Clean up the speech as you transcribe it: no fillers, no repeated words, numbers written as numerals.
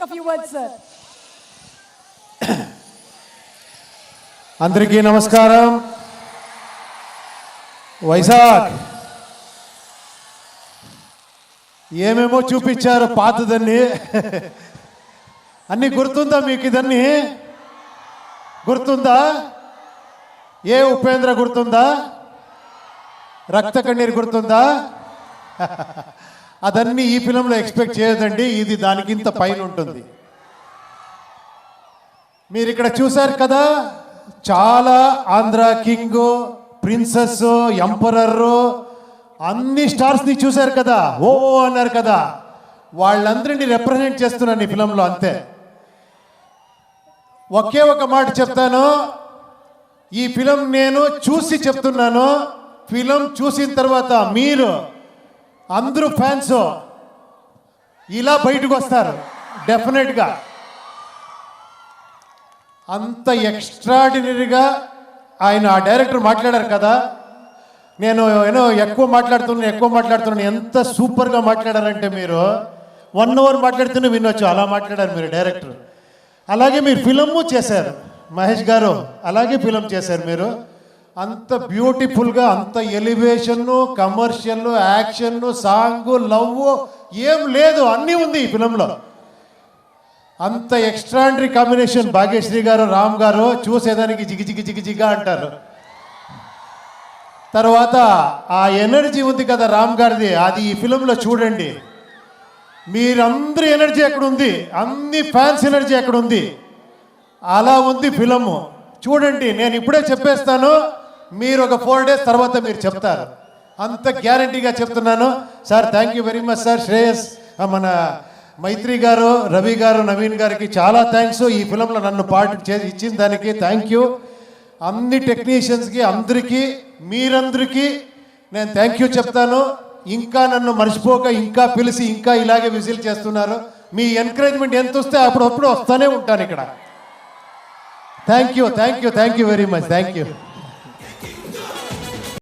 A few words, sir. అందరికీ నమస్కారం. వైజాగ్ ఏమేమో చూపించారు పాతదన్నీ. అన్నీ గుర్తుందా మీకు? ఇదన్నీ గుర్తుందా? ఏ ఉపేంద్ర గుర్తుందా? రక్త కన్నీరు గుర్తుందా? అదన్నీ ఈ ఫిలంలో ఎక్స్పెక్ట్ చేయదండి. ఇది దానికింత పైన ఉంటుంది. మీరు ఇక్కడ చూశారు కదా, చాలా ఆంధ్ర కింగ్, ప్రిన్సెస్, ఎంపరర్ అన్ని స్టార్స్ని చూశారు కదా, ఓ అన్నారు కదా. వాళ్ళందరినీ రిప్రజెంట్ చేస్తున్నాను ఈ ఫిలంలో, అంతే. ఒకే ఒక మాట చెప్తాను, ఈ ఫిలం నేను చూసి చెప్తున్నాను. ఫిలం చూసిన తర్వాత మీరు అందరూ ఫ్యాన్స్ ఇలా బయటకు వస్తారు డెఫినెట్గా. అంత ఎక్స్ట్రాడినరీగా ఆయన ఆ డైరెక్టర్ మాట్లాడారు కదా. నేను ఎక్కువ మాట్లాడుతున్నాను. ఎంత సూపర్గా మాట్లాడారంటే, మీరు 1 అవర్ మాట్లాడుతూనే వినొచ్చు, అలా మాట్లాడారు మీరు డైరెక్టర్. అలాగే మీరు ఫిలము చేశారు మహేష్ గారు, అలాగే ఫిలం చేశారు మీరు. అంత బ్యూటిఫుల్గా, అంత ఎలివేషన్ను, కమర్షియల్, యాక్షన్, సాంగ్, లవ్ ఏం లేదు, అన్నీ ఉంది ఈ ఫిలంలో. అంత ఎక్స్ట్రాడినరీ కాంబినేషన్. భాగ్యశ్రీ గారు, రామ్ గారు చూసేదానికి జిగిజిగా అంటారు. తర్వాత ఆ ఎనర్జీ ఉంది కదా రామ్ గారిది, అది ఈ ఫిలంలో చూడండి. మీరందరి ఎనర్జీ ఎక్కడ ఉంది, అన్ని ఫ్యాన్స్ ఎనర్జీ ఎక్కడ ఉంది, అలా ఉంది ఫిలము. చూడండి, నేను ఇప్పుడే చెప్పేస్తాను, మీరు ఒక 4 days తర్వాత మీరు చెప్తారు. అంత గ్యారంటీగా చెప్తున్నాను. Sir thank you very much sir. Shreyas, మన మైత్రి గారు, రవి గారు, నవీన్ గారికి చాలా థ్యాంక్స్. ఈ ఫిలంలో నన్ను పార్ట్ ఇచ్చిన దానికి థ్యాంక్ యూ. అన్ని టెక్నీషియన్స్కి, అందరికీ, మీరందరికీ నేను థ్యాంక్ యూ చెప్తాను. ఇంకా నన్ను మర్చిపోక, ఇంకా పిలిచి, ఇంకా ఇలాగే విజిల్ చేస్తున్నారు. మీ ఎంకరేజ్మెంట్ ఎంత వస్తే అప్పుడప్పుడు వస్తూనే ఉంటాను ఇక్కడ. Thank you very much. Thank you.